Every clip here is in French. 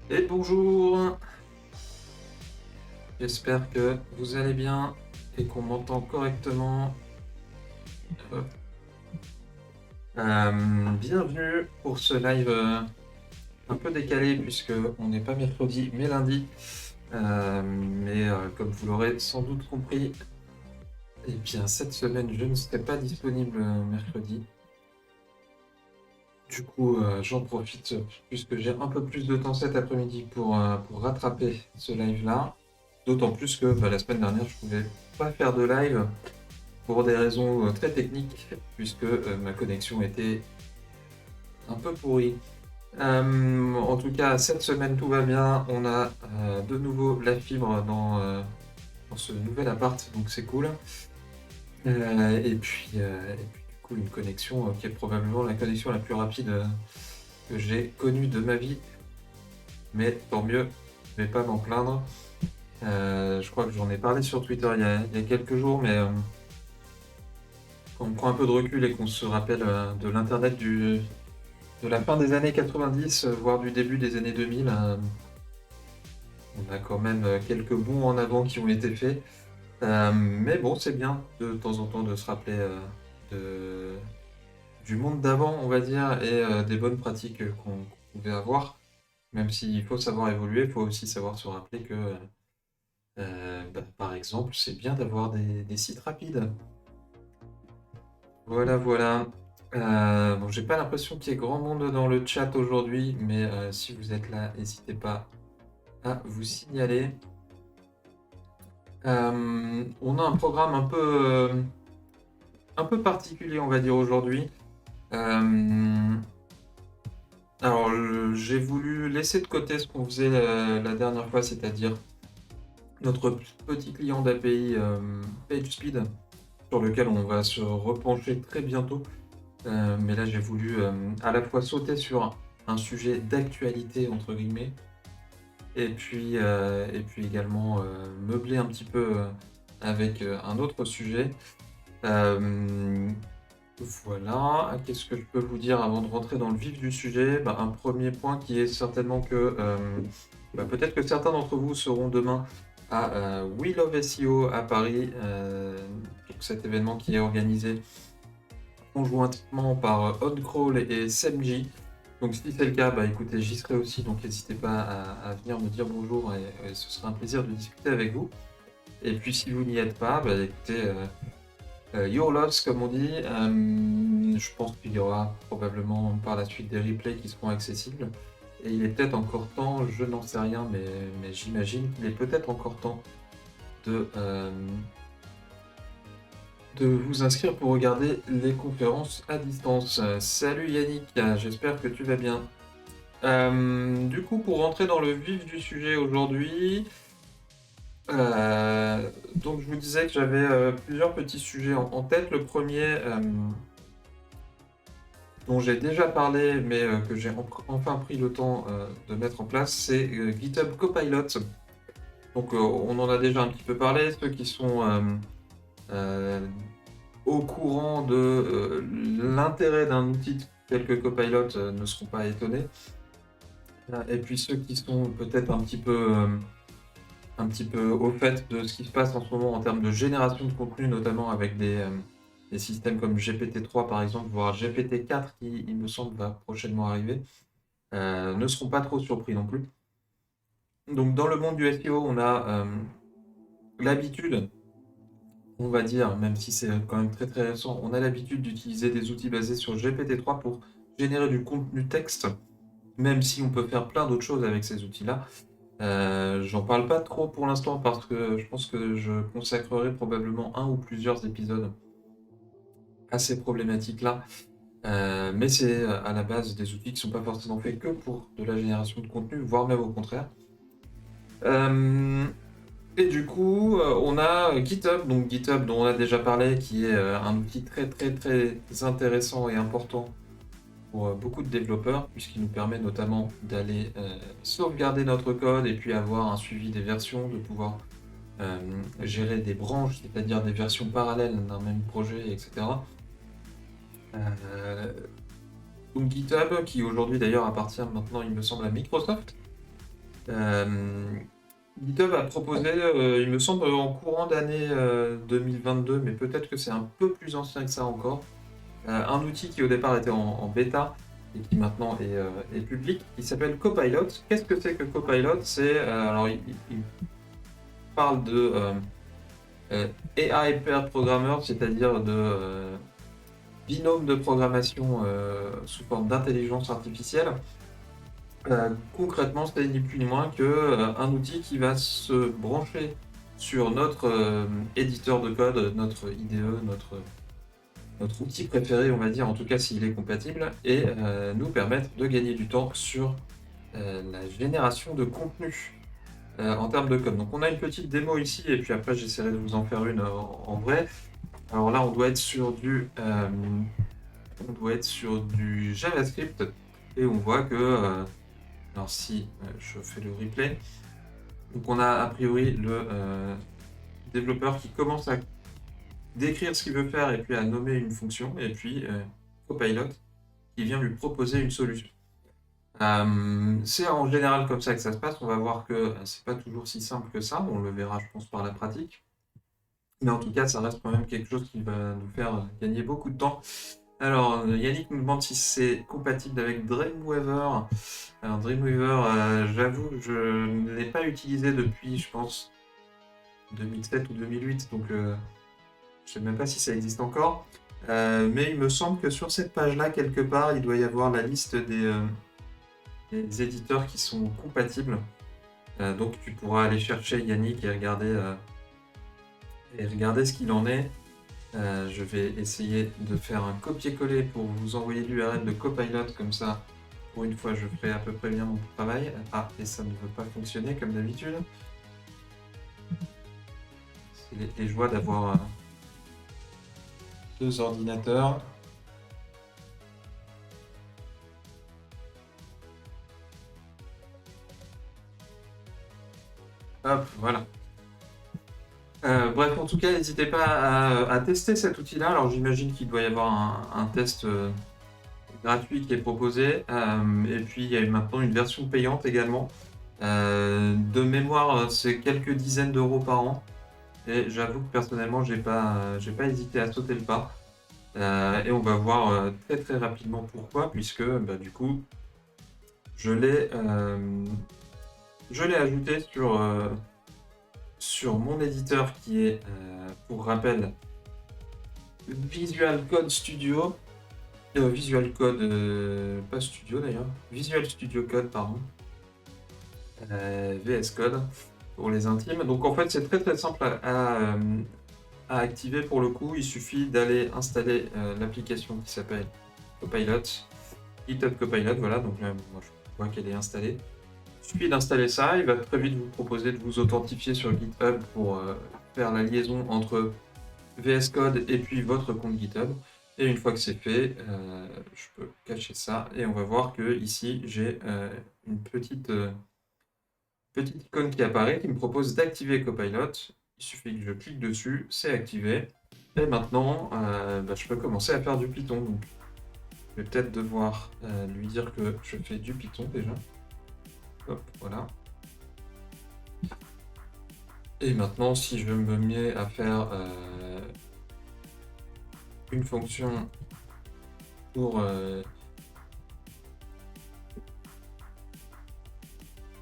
Et bonjour, j'espère que vous allez bien et qu'on m'entend correctement. Hop. Bienvenue pour ce live un peu décalé puisque on n'est pas mercredi mais lundi. Mais comme vous l'aurez sans doute compris, eh bien cette semaine je ne serai pas disponible mercredi. Du coup, j'en profite puisque j'ai un peu plus de temps cet après-midi pour rattraper ce live-là. D'autant plus que la semaine dernière, je pouvais pas faire de live pour des raisons très techniques, puisque ma connexion était un peu pourrie. En tout cas, cette semaine, tout va bien. On a de nouveau la fibre dans ce nouvel appart, donc c'est cool. Et puis, du coup, une connexion qui est probablement la connexion la plus rapide que j'ai connue de ma vie. Mais tant mieux, je vais pas m'en plaindre. Je crois que j'en ai parlé sur Twitter il y a quelques jours, mais quand on prend un peu de recul et qu'on se rappelle de l'Internet de la fin des années 90, voire du début des années 2000, on a quand même quelques bons en avant qui ont été faits. Mais bon, c'est bien de temps en temps de se rappeler de, du monde d'avant, on va dire, et des bonnes pratiques qu'on pouvait avoir. Même s'il faut savoir évoluer, il faut aussi savoir se rappeler que, par exemple, c'est bien d'avoir des sites rapides. Voilà, voilà. Bon, j'ai pas l'impression qu'il y ait grand monde dans le chat aujourd'hui, mais si vous êtes là, n'hésitez pas à vous signaler. On a un programme un peu particulier, on va dire, aujourd'hui. Euh, alors, j'ai voulu laisser de côté ce qu'on faisait la dernière fois, c'est-à-dire notre petit client d'API PageSpeed, sur lequel on va se repencher très bientôt. Mais là, j'ai voulu à la fois sauter sur un sujet d'actualité, entre guillemets, et puis également meubler un petit peu avec un autre sujet. Voilà, qu'est-ce que je peux vous dire avant de rentrer dans le vif du sujet? Un premier point qui est certainement que peut-être que certains d'entre vous seront demain à We Love SEO à Paris, donc cet événement qui est organisé conjointement par OnCrawl et SEMJ. Donc si c'est le cas, écoutez, j'y serai aussi, donc n'hésitez pas à venir me dire bonjour et ce sera un plaisir de discuter avec vous. Et puis si vous n'y êtes pas, écoutez, your loss comme on dit, je pense qu'il y aura probablement par la suite des replays qui seront accessibles. Et il est peut-être encore temps, je n'en sais rien, mais j'imagine qu'il est peut-être encore temps de, euh, de vous inscrire pour regarder les conférences à distance. Salut Yannick, j'espère que tu vas bien. Du coup, pour rentrer dans le vif du sujet aujourd'hui, donc je vous disais que j'avais plusieurs petits sujets en tête. Le premier, dont j'ai déjà parlé, mais que j'ai enfin pris le temps de mettre en place, c'est GitHub Copilot. Donc on en a déjà un petit peu parlé. Ceux qui sont euh, au courant de l'intérêt d'un outil tel que Copilot ne seront pas étonnés. Et puis ceux qui sont peut-être un petit peu au fait de ce qui se passe en ce moment en termes de génération de contenu, notamment avec des systèmes comme GPT-3 par exemple, voire GPT-4 qui, il me semble, va prochainement arriver, ne seront pas trop surpris non plus. Donc dans le monde du SEO, on a l'habitude, on va dire, même si c'est quand même très très récent, on a l'habitude d'utiliser des outils basés sur GPT-3 pour générer du contenu texte, même si on peut faire plein d'autres choses avec ces outils-là. J'en parle pas trop pour l'instant parce que je pense que je consacrerai probablement un ou plusieurs épisodes à ces problématiques-là. Mais c'est à la base des outils qui sont pas forcément faits que pour de la génération de contenu, voire même au contraire. Euh, et du coup, on a GitHub, donc GitHub dont on a déjà parlé, qui est un outil très très très intéressant et important pour beaucoup de développeurs, puisqu'il nous permet notamment d'aller sauvegarder notre code et puis avoir un suivi des versions, de pouvoir gérer des branches, c'est-à-dire des versions parallèles d'un même projet, etc. Donc GitHub, qui aujourd'hui d'ailleurs appartient maintenant, il me semble, à Microsoft. GitHub a proposé, il me semble, en courant d'année 2022, mais peut-être que c'est un peu plus ancien que ça encore, un outil qui au départ était en bêta et qui maintenant est public, qui s'appelle Copilot. Qu'est-ce que c'est que Copilot? C'est, alors il parle de AI pair programmer, c'est-à-dire de binôme de programmation sous forme d'intelligence artificielle. Concrètement, c'est ni plus ni moins qu'un outil qui va se brancher sur notre éditeur de code, notre IDE, notre outil préféré, on va dire, en tout cas s'il est compatible, et nous permettre de gagner du temps sur la génération de contenu en termes de code. Donc on a une petite démo ici, et puis après j'essaierai de vous en faire une en vrai. Alors là, on doit être sur du JavaScript, et on voit que alors si je fais le replay, donc on a a priori le développeur qui commence à décrire ce qu'il veut faire et puis à nommer une fonction, et puis Copilot qui vient lui proposer une solution. C'est en général comme ça que ça se passe. On va voir que c'est pas toujours si simple que ça, on le verra je pense par la pratique. Mais en tout cas, ça reste quand même quelque chose qui va nous faire gagner beaucoup de temps. Alors, Yannick nous demande si c'est compatible avec Dreamweaver. Alors, Dreamweaver, j'avoue, je ne l'ai pas utilisé depuis, je pense, 2007 ou 2008, donc je ne sais même pas si ça existe encore. Mais il me semble que sur cette page-là, quelque part, il doit y avoir la liste des éditeurs qui sont compatibles. Donc, tu pourras aller chercher Yannick et regarder ce qu'il en est. Je vais essayer de faire un copier-coller pour vous envoyer l'URL de Copilot, comme ça, pour une fois, je ferai à peu près bien mon travail. Ah, et ça ne veut pas fonctionner comme d'habitude. C'est les joies d'avoir deux ordinateurs. Hop, voilà. Bref, en tout cas, n'hésitez pas à tester cet outil-là. Alors, j'imagine qu'il doit y avoir un test gratuit qui est proposé. Et puis, il y a maintenant une version payante également. De mémoire, c'est quelques dizaines d'euros par an. Et j'avoue que personnellement, j'ai pas hésité à sauter le pas. Et on va voir très très rapidement pourquoi, puisque du coup, je l'ai ajouté sur mon éditeur qui est, pour rappel, Visual Code Studio. Visual Code, pas Studio d'ailleurs, Visual Studio Code, pardon. VS Code pour les intimes. Donc en fait, c'est très très simple à activer pour le coup. Il suffit d'aller installer l'application qui s'appelle Copilot, GitHub Copilot, voilà. Donc là, moi, je vois qu'elle est installée. Il suffit d'installer ça, il va très vite vous proposer de vous authentifier sur GitHub pour faire la liaison entre VS Code et puis votre compte GitHub. Et une fois que c'est fait, je peux cacher ça et on va voir que ici j'ai une petite icône qui apparaît qui me propose d'activer Copilot. Il suffit que je clique dessus, c'est activé. Et maintenant, je peux commencer à faire du Python. Donc, je vais peut-être devoir lui dire que je fais du Python déjà. Hop, voilà. Et maintenant, si je me mets à faire une fonction pour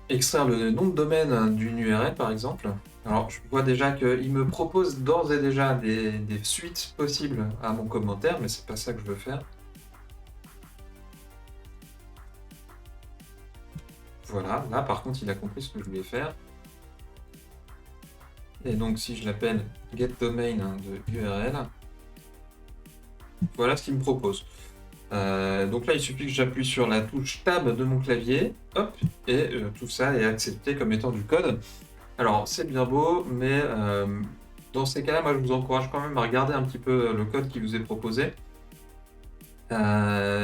extraire le nom de domaine d'une URL, par exemple. Alors, je vois déjà qu'il me propose d'ores et déjà des suites possibles à mon commentaire, mais c'est pas ça que je veux faire. Voilà, là par contre il a compris ce que je voulais faire. Et donc si je l'appelle getDomain de URL, voilà ce qu'il me propose. Donc là il suffit que j'appuie sur la touche Tab de mon clavier, hop, et tout ça est accepté comme étant du code. Alors c'est bien beau, mais dans ces cas-là, moi je vous encourage quand même à regarder un petit peu le code qui vous est proposé.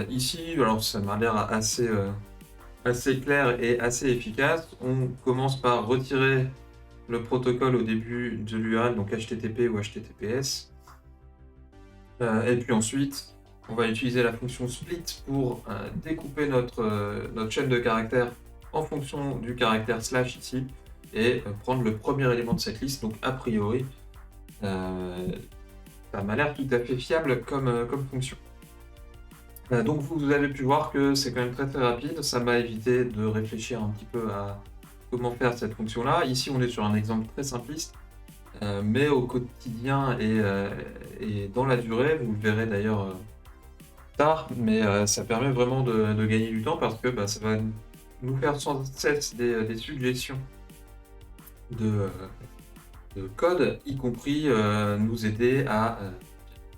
Ici, alors ça m'a l'air assez clair et assez efficace. On commence par retirer le protocole au début de l'URL, donc HTTP ou HTTPS. Et puis ensuite, on va utiliser la fonction split pour découper notre chaîne de caractères en fonction du caractère slash ici et prendre le premier élément de cette liste. Donc a priori, ça m'a l'air tout à fait fiable comme fonction. Donc vous avez pu voir que c'est quand même très très rapide, ça m'a évité de réfléchir un petit peu à comment faire cette fonction-là. Ici on est sur un exemple très simpliste, mais au quotidien et dans la durée, vous le verrez d'ailleurs tard, mais ça permet vraiment de gagner du temps parce que ça va nous faire sans cesse des suggestions de, de code, y compris nous aider à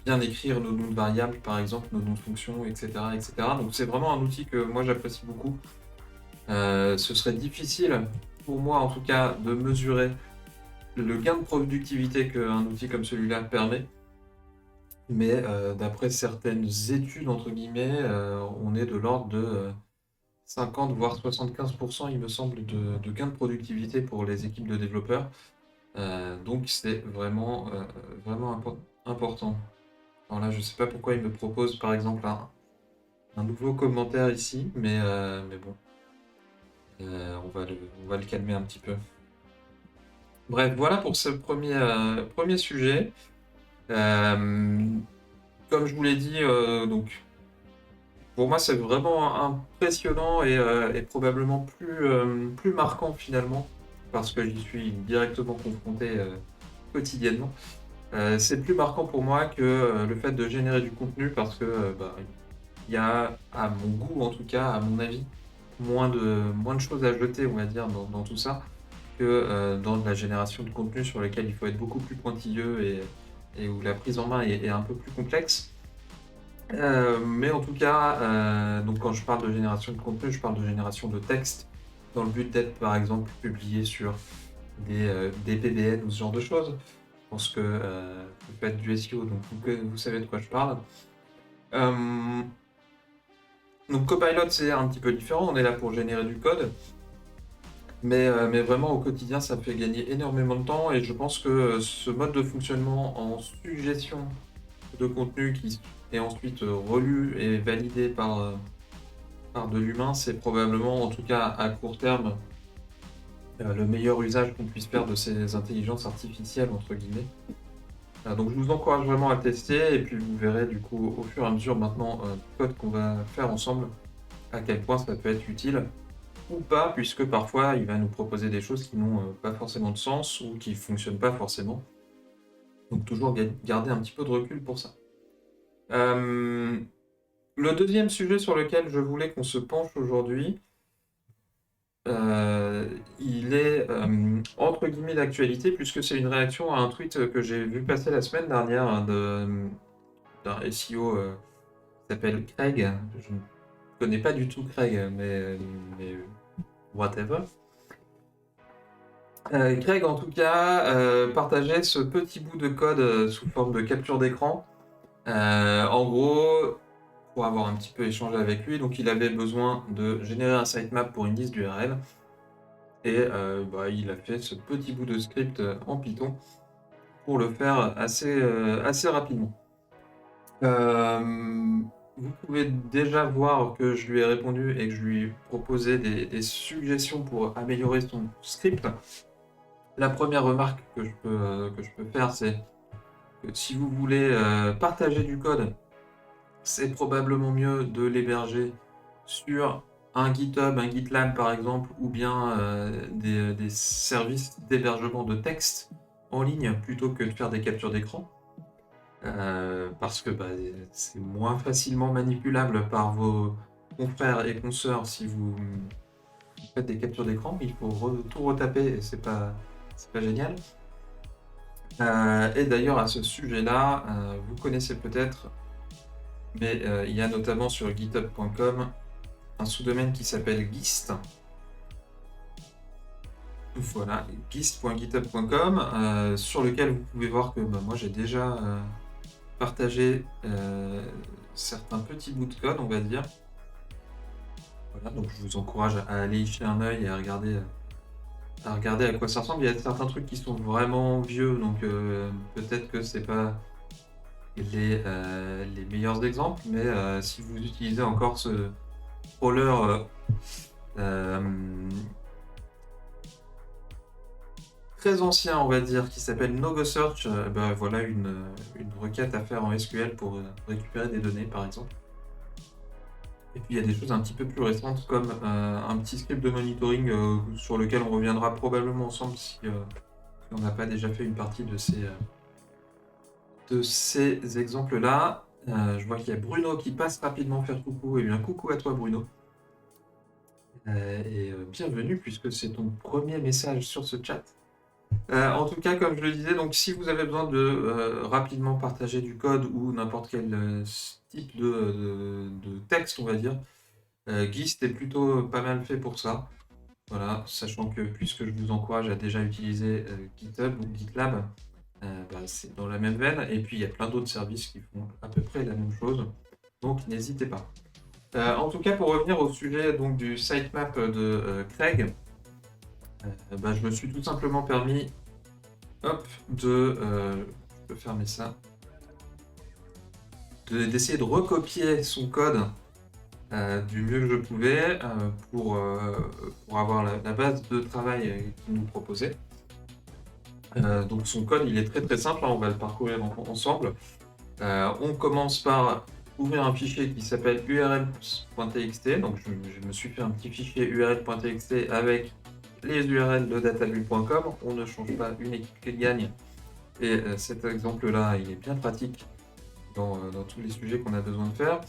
bien écrire nos noms de variables, par exemple, nos noms de fonctions, etc., etc. Donc c'est vraiment un outil que moi j'apprécie beaucoup. Ce serait difficile, pour moi en tout cas, de mesurer le gain de productivité qu'un outil comme celui-là permet. Mais d'après certaines études, entre guillemets, on est de l'ordre de 50 voire 75%, il me semble, de gain de productivité pour les équipes de développeurs. Donc c'est vraiment, vraiment important. Alors là, je sais pas pourquoi il me propose par exemple un nouveau commentaire ici, mais bon, on va le calmer un petit peu. Bref, voilà pour ce premier sujet. Comme je vous l'ai dit, donc pour moi c'est vraiment impressionnant et probablement plus marquant finalement, parce que j'y suis directement confronté quotidiennement. C'est plus marquant pour moi que le fait de générer du contenu parce que il y a, à mon goût en tout cas, à mon avis, moins de choses à jeter, on va dire, dans tout ça, que dans de la génération de contenu sur lequel il faut être beaucoup plus pointilleux et où la prise en main est un peu plus complexe. Mais en tout cas, donc quand je parle de génération de contenu, je parle de génération de texte, dans le but d'être par exemple publié sur des PBN ou ce genre de choses. Je pense que vous faites du SEO, donc vous savez de quoi je parle. Donc Copilot, c'est un petit peu différent, on est là pour générer du code, mais vraiment au quotidien, ça me fait gagner énormément de temps et je pense que ce mode de fonctionnement en suggestion de contenu qui est ensuite relu et validé par de l'humain, c'est probablement, en tout cas à court terme, le meilleur usage qu'on puisse faire de ces intelligences artificielles, entre guillemets. Donc je vous encourage vraiment à tester et puis vous verrez du coup au fur et à mesure maintenant du code qu'on va faire ensemble à quel point ça peut être utile ou pas, puisque parfois il va nous proposer des choses qui n'ont pas forcément de sens ou qui fonctionnent pas forcément. Donc toujours garder un petit peu de recul pour ça. Le deuxième sujet sur lequel je voulais qu'on se penche aujourd'hui, il est entre guillemets d'actualité, puisque c'est une réaction à un tweet que j'ai vu passer la semaine dernière d'un SEO qui s'appelle Craig. Je ne connais pas du tout Craig, mais whatever. Craig, en tout cas, partageait ce petit bout de code sous forme de capture d'écran. En gros, pour avoir un petit peu échangé avec lui, donc il avait besoin de générer un sitemap pour une liste d'URL. Et il a fait ce petit bout de script en Python pour le faire assez rapidement. Vous pouvez déjà voir que je lui ai répondu et que je lui ai proposé des suggestions pour améliorer son script. La première remarque que je peux faire, c'est que si vous voulez partager du code, c'est probablement mieux de l'héberger sur un GitHub, un GitLab par exemple, ou bien des services d'hébergement de texte en ligne plutôt que de faire des captures d'écran. Parce que c'est moins facilement manipulable par vos confrères et consoeurs si vous faites des captures d'écran. Il faut tout retaper et c'est pas génial. Et d'ailleurs à ce sujet-là, vous connaissez peut-être, mais il y a notamment sur github.com un sous-domaine qui s'appelle Gist. Voilà, gist.github.com, sur lequel vous pouvez voir que moi j'ai déjà partagé certains petits bouts de code, on va dire. Voilà, donc je vous encourage à aller y jeter un œil et à regarder à quoi ça ressemble. Il y a certains trucs qui sont vraiment vieux, donc peut-être que c'est pas les meilleurs exemples, mais si vous utilisez encore ce crawler très ancien, on va dire, qui s'appelle NoGoSearch. Voilà une requête à faire en SQL pour récupérer des données, par exemple. Et puis il y a des choses un petit peu plus récentes comme un petit script de monitoring sur lequel on reviendra probablement ensemble si on n'a pas déjà fait une partie de ces exemples-là. Je vois qu'il y a Bruno qui passe rapidement faire coucou. Et bien coucou à toi Bruno. Bienvenue puisque c'est ton premier message sur ce chat. En tout cas, comme je le disais, donc si vous avez besoin de rapidement partager du code ou n'importe quel type de texte, on va dire, Gist est plutôt pas mal fait pour ça. Voilà, sachant que puisque je vous encourage à déjà utiliser GitHub ou GitLab, c'est dans la même veine. Et puis il y a plein d'autres services qui font à peu près la même chose. Donc n'hésitez pas. En tout cas, pour revenir au sujet donc, du sitemap de Craig, je me suis tout simplement permis je peux fermer ça, d'essayer de recopier son code du mieux que je pouvais pour avoir la base de travail qu'il nous proposait. Donc son code il est très très simple, hein, on va le parcourir ensemble. On commence par ouvrir un fichier qui s'appelle url.txt. Donc je me suis fait un petit fichier url.txt avec les URL de databule.com. On ne change pas une équipe qui gagne. Et cet exemple-là, il est bien pratique dans tous les sujets qu'on a besoin de faire.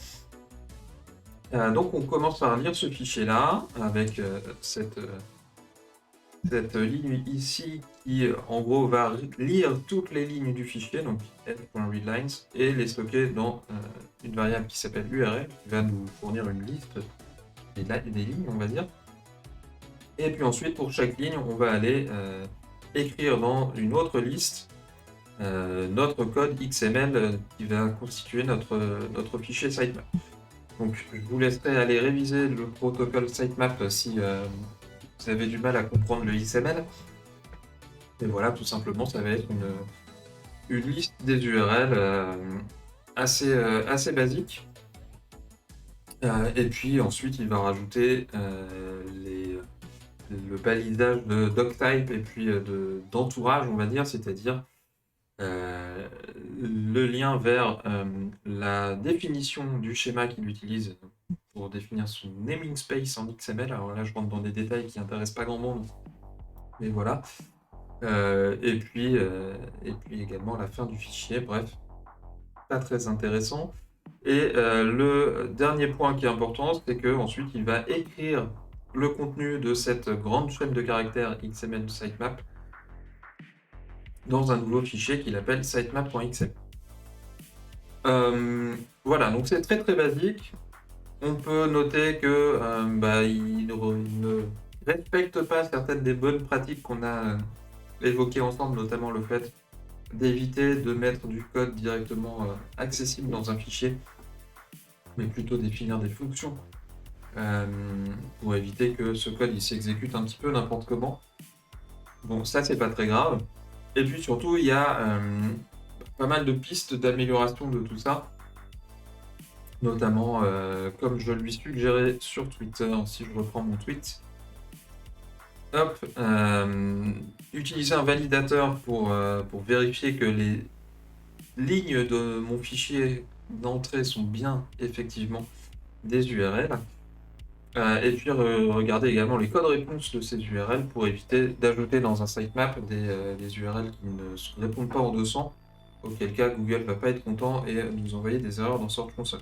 Donc on commence par lire ce fichier-là avec cette ligne ici qui en gros va lire toutes les lignes du fichier, donc f.readlines, et les stocker dans une variable qui s'appelle URL, qui va nous fournir une liste des lignes, on va dire. Et puis ensuite, pour chaque ligne, on va aller écrire dans une autre liste notre code XML qui va constituer notre fichier sitemap. Donc je vous laisserai aller réviser le protocole sitemap si vous avez du mal à comprendre le XML. Et voilà, tout simplement, ça va être une liste des URL assez basique. Et puis ensuite, il va rajouter le balisage de doctype et puis d'entourage, on va dire, c'est-à-dire le lien vers la définition du schéma qu'il utilise pour définir son naming space en XML. Alors là, je rentre dans des détails qui n'intéressent pas grand monde, mais voilà. Et puis également la fin du fichier, bref, pas très intéressant. Et le dernier point qui est important, c'est qu'ensuite il va écrire le contenu de cette grande chaîne de caractères XML sitemap dans un nouveau fichier qu'il appelle sitemap.xml. Voilà, donc c'est très très basique. On peut noter que il ne respecte pas certaines des bonnes pratiques qu'on a évoquées ensemble, notamment le fait d'éviter de mettre du code directement accessible dans un fichier, mais plutôt définir des fonctions pour éviter que ce code il s'exécute un petit peu n'importe comment. Bon, ça c'est pas très grave. Et puis surtout, il y a pas mal de pistes d'amélioration de tout ça, notamment comme je lui suggérais sur Twitter, si je reprends mon tweet. Utiliser un validateur pour vérifier que les lignes de mon fichier d'entrée sont bien effectivement des URL. Et puis regarder également les codes réponses de ces URL pour éviter d'ajouter dans un sitemap des URL qui ne répondent pas en 200, auquel cas Google ne va pas être content et nous envoyer des erreurs dans Search Console.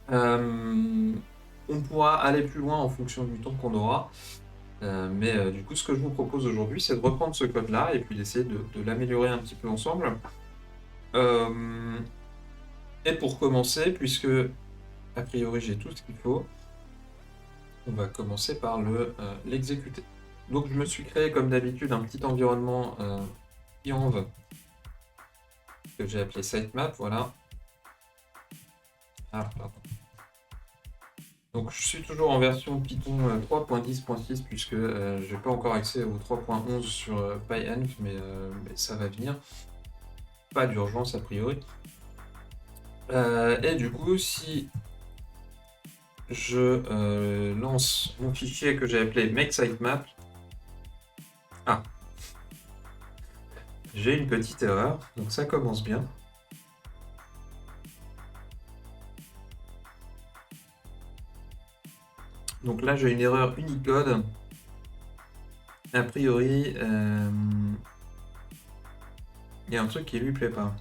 On pourra aller plus loin en fonction du temps qu'on aura, mais du coup ce que je vous propose aujourd'hui c'est de reprendre ce code là et puis d'essayer de l'améliorer un petit peu ensemble. Et pour commencer, puisque a priori j'ai tout ce qu'il faut, on va commencer par l'exécuter. Donc je me suis créé comme d'habitude un petit environnement Yanv que j'ai appelé sitemap, voilà. Ah, pardon. Donc je suis toujours en version Python 3.10.6 puisque je n'ai pas encore accès au 3.11 sur PyEnv, mais ça va venir. Pas d'urgence a priori. Et du coup, si je lance mon fichier que j'ai appelé make sitemap. Ah, j'ai une petite erreur, donc ça commence bien. Donc là, j'ai une erreur Unicode. A priori, il y a un truc qui lui plaît pas.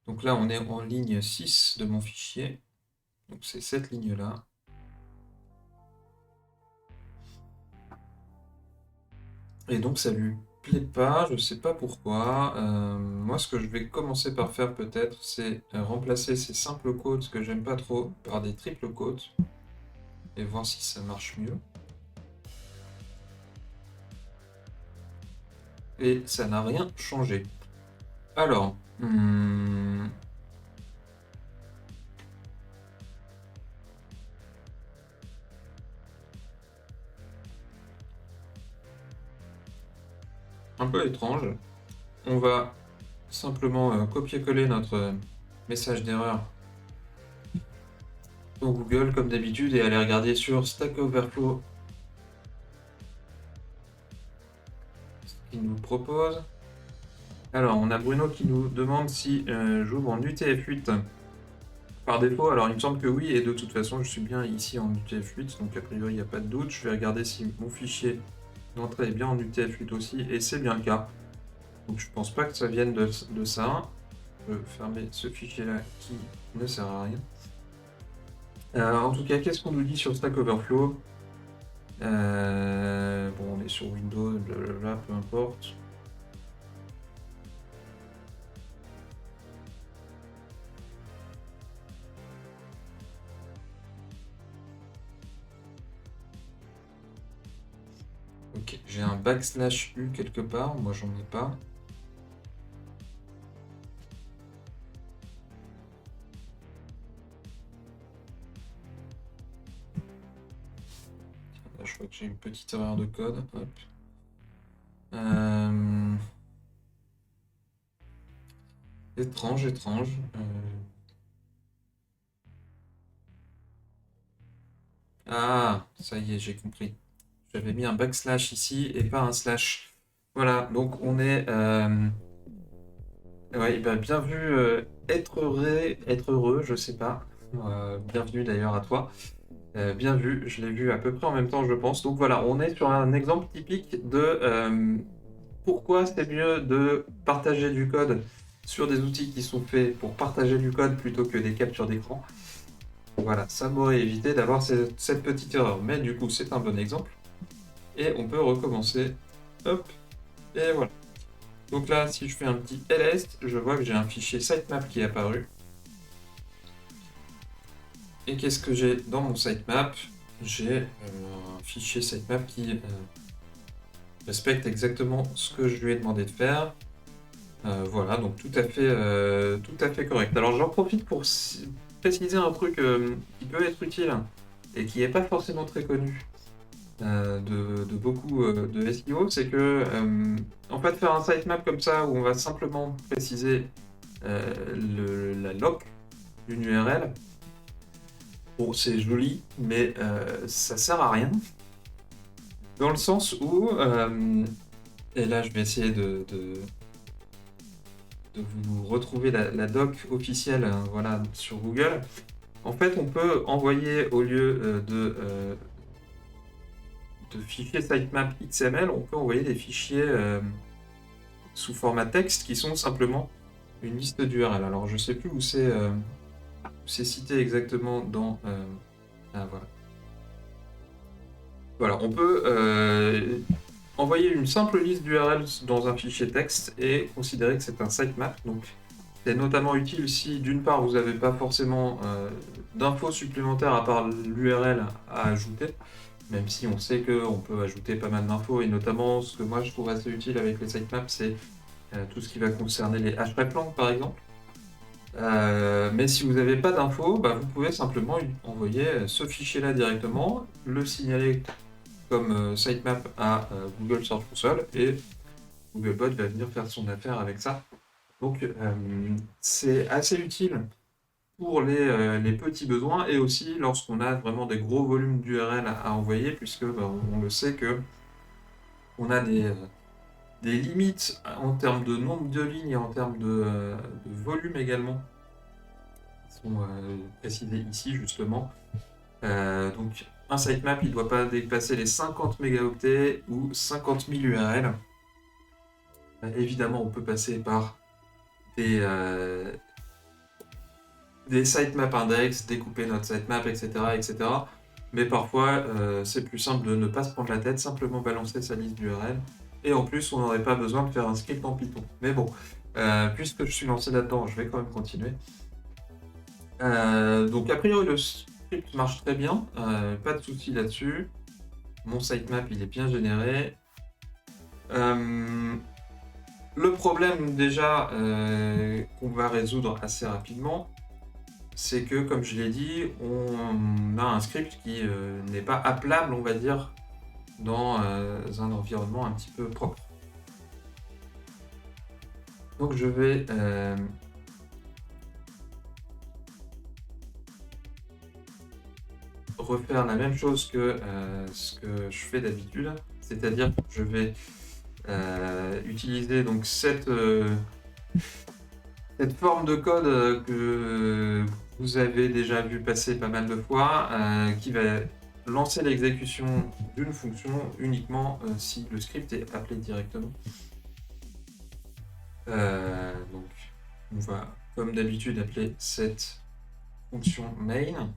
Donc là, on est en ligne 6 de mon fichier. Donc c'est cette ligne-là. Et donc ça lui plaît pas, je sais pas pourquoi. Moi, ce que je vais commencer par faire peut-être, c'est remplacer ces simples quotes que j'aime pas trop par des triples quotes et voir si ça marche mieux. Et ça n'a rien changé. Alors, un peu étrange. On va simplement copier-coller notre message d'erreur dans Google comme d'habitude et aller regarder sur Stack Overflow ce qu'il nous propose. Alors, on a Bruno qui nous demande si j'ouvre en UTF-8 par défaut. Alors, il me semble que oui, et de toute façon, je suis bien ici en UTF-8, donc a priori, il n'y a pas de doute. Je vais regarder si mon fichier d'entrée est bien en UTF-8 aussi, et c'est bien le cas. Donc, je pense pas que ça vienne de ça. Je vais fermer ce fichier-là qui ne sert à rien. En tout cas, qu'est-ce qu'on nous dit sur Stack Overflow? Bon, on est sur Windows, blablabla, peu importe. Ok, j'ai un /u quelque part, moi j'en ai pas. Là, je crois que j'ai une petite erreur de code. Hop. Étrange, étrange. Ah, ça y est, j'ai compris. J'avais mis un / ici et pas un slash. Voilà, donc on est... Ouais, bah, bien vu, être heureux, je sais pas. Bienvenue d'ailleurs à toi. Bien vu, je l'ai vu à peu près en même temps, je pense. Donc voilà, on est sur un exemple typique de pourquoi c'est mieux de partager du code sur des outils qui sont faits pour partager du code plutôt que des captures d'écran. Voilà, ça m'aurait évité d'avoir cette petite erreur. Mais du coup, c'est un bon exemple. Et on peut recommencer. Hop, et voilà. Donc là, si je fais un petit ls, je vois que j'ai un fichier sitemap qui est apparu. Et qu'est-ce que j'ai dans mon sitemap? J'ai un fichier sitemap qui respecte exactement ce que je lui ai demandé de faire. Voilà, donc tout à fait correct. Alors j'en profite pour préciser un truc qui peut être utile et qui n'est pas forcément très connu de beaucoup de SEO, c'est que en fait faire un sitemap comme ça où on va simplement préciser la loc d'une URL, bon c'est joli, mais ça sert à rien. Dans le sens où, et là je vais essayer de vous retrouver la doc officielle voilà, sur Google. En fait, on peut envoyer, au lieu de fichiers sitemap XML, on peut envoyer des fichiers sous format texte qui sont simplement une liste d'URL. Alors, je sais plus où c'est cité exactement dans... ah, voilà. Voilà, on peut envoyer une simple liste d'URL dans un fichier texte et considérer que c'est un sitemap. Donc, c'est notamment utile si, d'une part, vous n'avez pas forcément d'infos supplémentaires à part l'URL à ajouter, même si on sait qu'on peut ajouter pas mal d'infos, et notamment, ce que moi je trouve assez utile avec les sitemaps, c'est tout ce qui va concerner les hreflang, par exemple. Mais si vous n'avez pas d'infos, bah, vous pouvez simplement envoyer ce fichier-là directement, le signaler comme sitemap à Google Search Console, et Googlebot va venir faire son affaire avec ça. Donc, c'est assez utile pour les petits besoins et aussi lorsqu'on a vraiment des gros volumes d'URL à envoyer, puisque on le sait que on a des limites en termes de nombre de lignes et en termes de volume également, qui sont précisées ici justement. Donc un sitemap, il ne doit pas dépasser les 50 mégaoctets ou 50 000 URL. Évidemment, on peut passer par des sitemap index, découper notre sitemap, etc., etc. Mais parfois, c'est plus simple de ne pas se prendre la tête, simplement balancer sa liste d'URL. Et en plus, on n'aurait pas besoin de faire un script en Python. Mais bon, puisque je suis lancé là-dedans, je vais quand même continuer. Donc a priori, le script marche très bien, pas de souci là-dessus. Mon sitemap, il est bien généré. Le problème déjà qu'on va résoudre assez rapidement, c'est que, comme je l'ai dit, on a un script qui n'est pas appelable, on va dire, dans un environnement un petit peu propre. Donc je vais refaire la même chose que ce que je fais d'habitude, c'est-à-dire que je vais utiliser donc cette forme de code que vous avez déjà vu passer pas mal de fois, qui va lancer l'exécution d'une fonction uniquement si le script est appelé directement. Donc on va comme d'habitude appeler cette fonction main,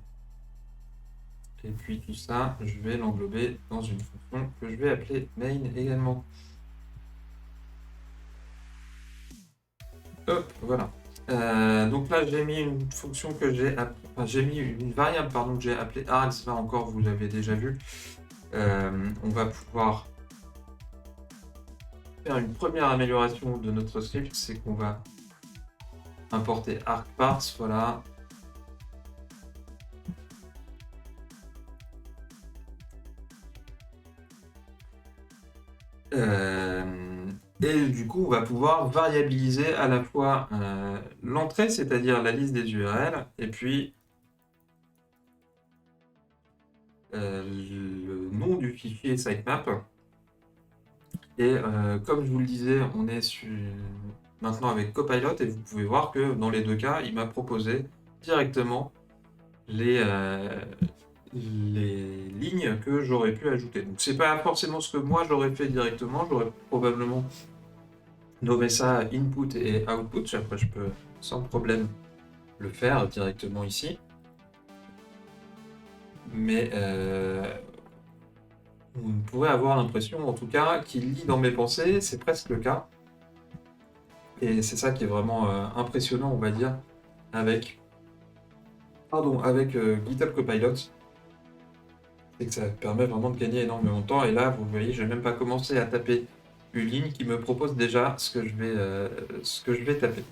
et puis tout ça je vais l'englober dans une fonction que je vais appeler main également. Hop, voilà. Donc là, j'ai mis une fonction que j'ai mis une variable que j'ai appelée args. Là encore, vous l'avez déjà vu. On va pouvoir faire une première amélioration de notre script, c'est qu'on va importer argparse, voilà. Et du coup, on va pouvoir variabiliser à la fois l'entrée, c'est-à-dire la liste des URL, et puis le nom du fichier sitemap. Et comme je vous le disais, on est maintenant avec Copilot, et vous pouvez voir que dans les deux cas, il m'a proposé directement les lignes que j'aurais pu ajouter. Donc c'est pas forcément ce que moi j'aurais fait directement, j'aurais probablement nommé ça input et output. Après, je peux sans problème le faire directement ici. Mais on pourrait avoir l'impression, en tout cas, qu'il lit dans mes pensées. C'est presque le cas. Et c'est ça qui est vraiment impressionnant, on va dire, avec GitHub Copilot. C'est que ça permet vraiment de gagner énormément de temps. Et là, vous voyez, je n'ai même pas commencé à taper une ligne qui me propose déjà ce que je vais taper.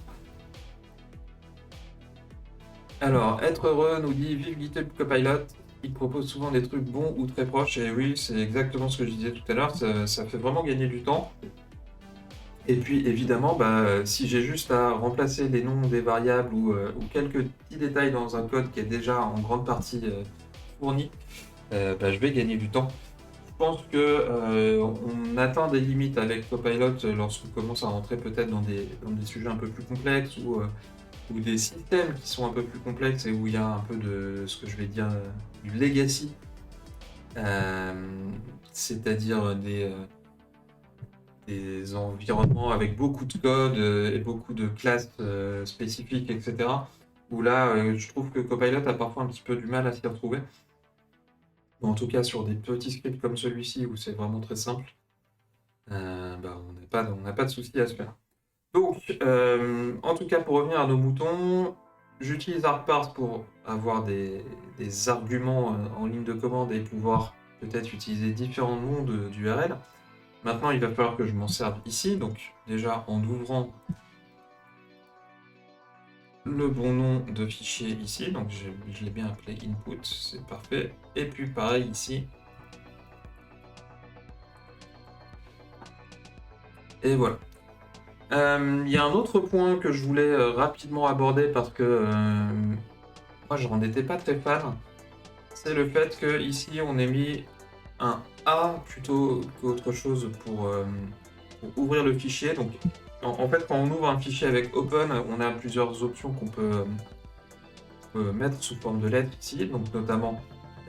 Alors, être heureux nous dit vive GitHub Copilot. Il propose souvent des trucs bons ou très proches. Et oui, c'est exactement ce que je disais tout à l'heure. Ça fait vraiment gagner du temps. Et puis évidemment, si j'ai juste à remplacer les noms des variables ou quelques petits détails dans un code qui est déjà en grande partie fourni, je vais gagner du temps. Je pense que on atteint des limites avec Copilot lorsqu'on commence à rentrer peut-être dans des sujets un peu plus complexes ou des systèmes qui sont un peu plus complexes et où il y a un peu de ce que je vais dire du legacy, c'est-à-dire des environnements avec beaucoup de code et beaucoup de classes spécifiques, etc. Où là, je trouve que Copilot a parfois un petit peu du mal à s'y retrouver. En tout cas, sur des petits scripts comme celui-ci, où c'est vraiment très simple, on n'a pas de souci à se faire. Donc, en tout cas, pour revenir à nos moutons, j'utilise argparse pour avoir des arguments en ligne de commande et pouvoir peut-être utiliser différents noms d'URL. Maintenant, il va falloir que je m'en serve ici. Donc, déjà, en ouvrant le bon nom de fichier ici. Donc, je l'ai bien appelé input, c'est parfait. Et puis, pareil ici. Et voilà. Il y a un autre point que je voulais rapidement aborder parce que moi, je n'en étais pas très fan. C'est le fait que ici on ait mis un A plutôt qu'autre chose pour ouvrir le fichier. Donc, en fait, quand on ouvre un fichier avec Open, on a plusieurs options qu'on peut mettre sous forme de lettres ici, donc notamment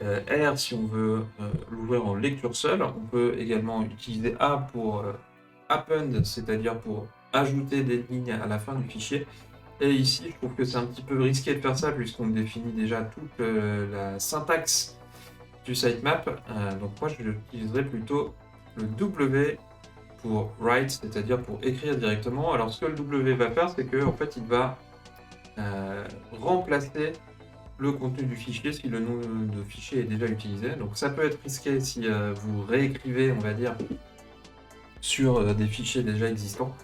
R si on veut l'ouvrir en lecture seule. On peut également utiliser A pour append, c'est-à-dire pour ajouter des lignes à la fin du fichier. Et ici, je trouve que c'est un petit peu risqué de faire ça puisqu'on définit déjà toute la syntaxe du sitemap. Donc moi, je l'utiliserai plutôt le W pour write, c'est-à-dire pour écrire directement. Alors ce que le W va faire, c'est que en fait, il va remplacer le contenu du fichier si le nom de fichier est déjà utilisé. Donc ça peut être risqué si vous réécrivez, on va dire, sur des fichiers déjà existants.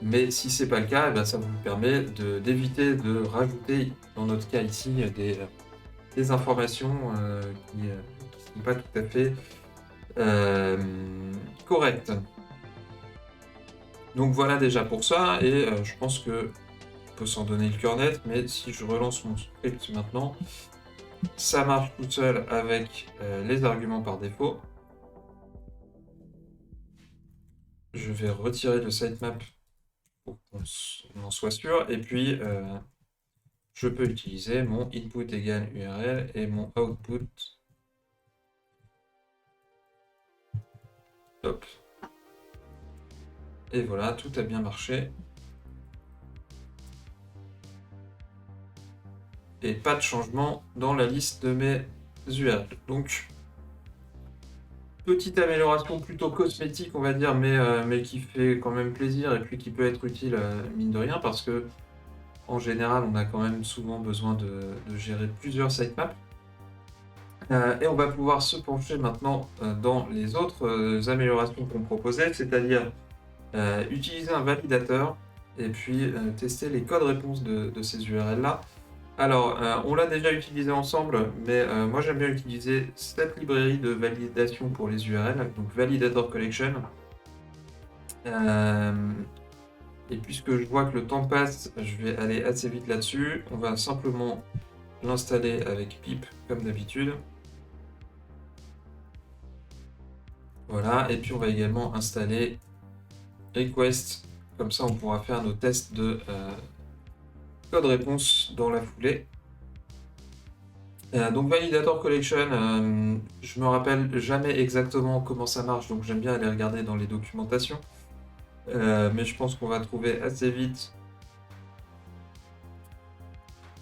Mais si c'est pas le cas, eh ben, ça vous permet d'éviter de rajouter, dans notre cas ici, des informations qui ne sont pas tout à fait correctes. Donc voilà déjà pour ça, et je pense que on peut s'en donner le cœur net, mais si je relance mon script maintenant, ça marche tout seul avec les arguments par défaut. Je vais retirer le sitemap pour qu'on en soit sûr, et puis je peux utiliser mon input égale URL et mon output. Hop. Et voilà, tout a bien marché. Et pas de changement dans la liste de mes URL. Donc, petite amélioration plutôt cosmétique, on va dire, mais qui fait quand même plaisir et puis qui peut être utile, mine de rien, parce que en général, on a quand même souvent besoin de gérer plusieurs sitemaps. Et on va pouvoir se pencher maintenant dans les autres améliorations qu'on proposait, c'est-à-dire utiliser un validateur et puis tester les codes réponses de ces URL-là. Alors, on l'a déjà utilisé ensemble, mais moi j'aime bien utiliser cette librairie de validation pour les URL, donc Validator Collection. Et puisque je vois que le temps passe, je vais aller assez vite là-dessus. On va simplement l'installer avec pip comme d'habitude. Voilà, et puis on va également installer request, comme ça on pourra faire nos tests de code réponse dans la foulée. Donc Validator Collection, je me rappelle jamais exactement comment ça marche, donc j'aime bien aller regarder dans les documentations. Mais je pense qu'on va trouver assez vite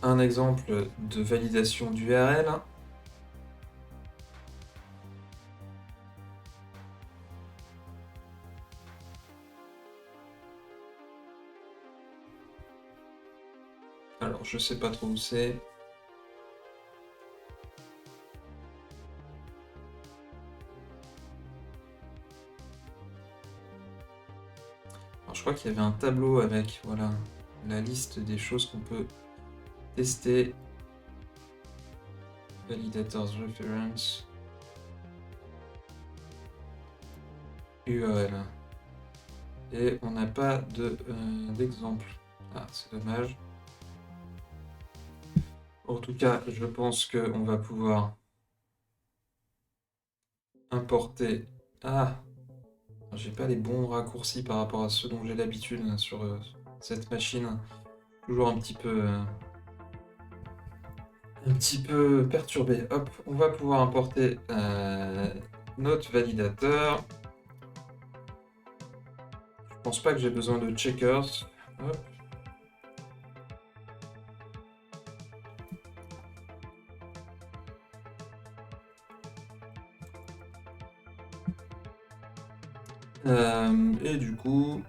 un exemple de validation d'URL. Alors je sais pas trop où c'est. Alors, je crois qu'il y avait un tableau avec voilà, la liste des choses qu'on peut tester. Validators Reference. URL. Et on n'a pas d'exemple. Ah, c'est dommage. En tout cas, je pense qu'on va pouvoir importer. Ah, j'ai pas les bons raccourcis par rapport à ceux dont j'ai l'habitude sur cette machine. Toujours un petit peu perturbé. Hop, on va pouvoir importer notre validateur. Je pense pas que j'ai besoin de checkers. Hop. Et du coup,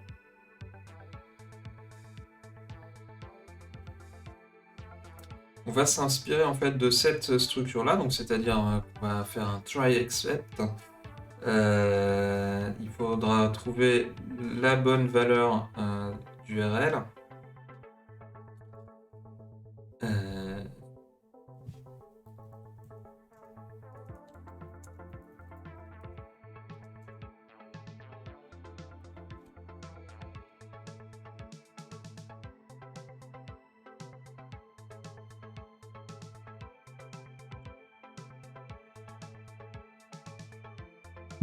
on va s'inspirer en fait de cette structure-là, donc c'est-à-dire qu'on va faire un try except. Il faudra trouver la bonne valeur d'URL.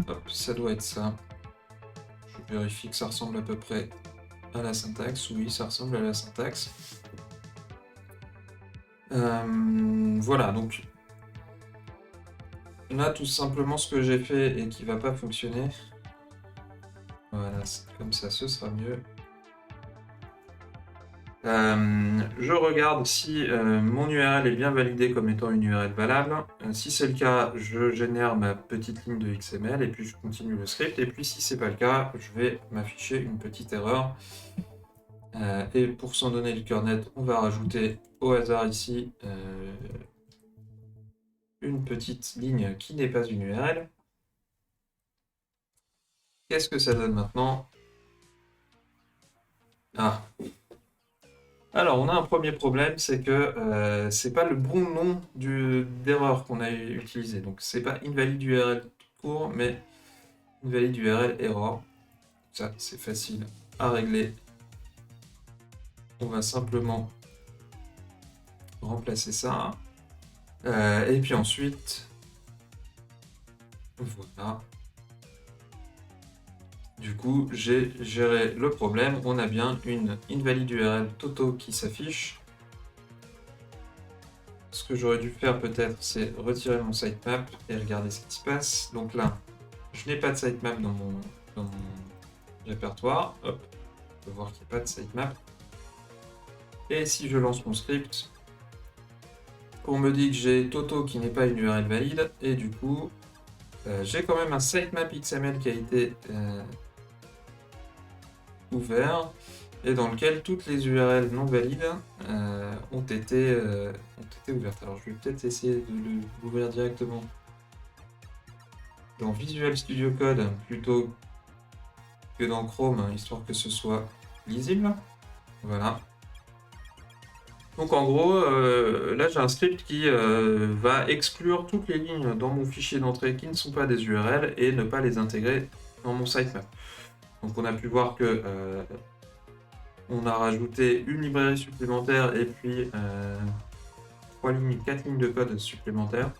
Hop, ça doit être ça. Je vérifie que ça ressemble à peu près à la syntaxe. Oui, ça ressemble à la syntaxe. Voilà, donc là, tout simplement, ce que j'ai fait et qui va pas fonctionner. Voilà, comme ça, ce sera mieux. Je regarde si mon URL est bien validée comme étant une URL valable. Si c'est le cas, je génère ma petite ligne de XML et puis je continue le script. Et puis si c'est pas le cas, je vais m'afficher une petite erreur. Et pour s'en donner le cœur net, on va rajouter au hasard ici une petite ligne qui n'est pas une URL. Qu'est-ce que ça donne maintenant? Ah. Alors, on a un premier problème, c'est que c'est pas le bon nom d'erreur qu'on a utilisé. Donc, c'est pas invalid URL tout court, mais invalid URL error. Ça, c'est facile à régler. On va simplement remplacer ça. Et puis ensuite, voilà. Du coup, j'ai géré le problème. On a bien une invalid URL Toto qui s'affiche. Ce que j'aurais dû faire peut-être, c'est retirer mon sitemap et regarder ce qui se passe. Donc là, je n'ai pas de sitemap dans mon répertoire. Hop, on peut voir qu'il n'y a pas de sitemap. Et si je lance mon script, on me dit que j'ai Toto qui n'est pas une URL valide. Et du coup, j'ai quand même un sitemap XML qui a été ouvert et dans lequel toutes les URL non valides ont été ouvertes. Alors je vais peut-être essayer de l'ouvrir directement dans Visual Studio Code plutôt que dans Chrome, histoire que ce soit lisible. Voilà. Donc en gros, là j'ai un script qui va exclure toutes les lignes dans mon fichier d'entrée qui ne sont pas des URL et ne pas les intégrer dans mon sitemap. Donc on a pu voir que on a rajouté une librairie supplémentaire et puis 4 lignes de code supplémentaires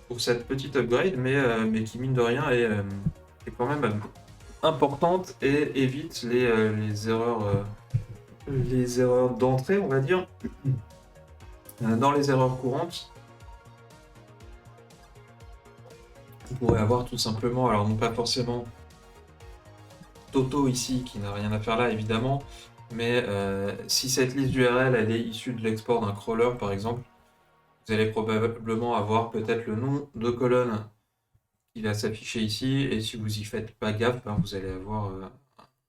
pour cette petite upgrade, mais qui mine de rien est quand même importante et évite les erreurs d'entrée, on va dire. Dans les erreurs courantes, on pourrait avoir tout simplement, alors non pas forcément Toto ici, qui n'a rien à faire là évidemment, mais si cette liste d'URL elle est issue de l'export d'un crawler par exemple, vous allez probablement avoir peut-être le nom de colonne qui va s'afficher ici, et si vous y faites pas gaffe, vous allez avoir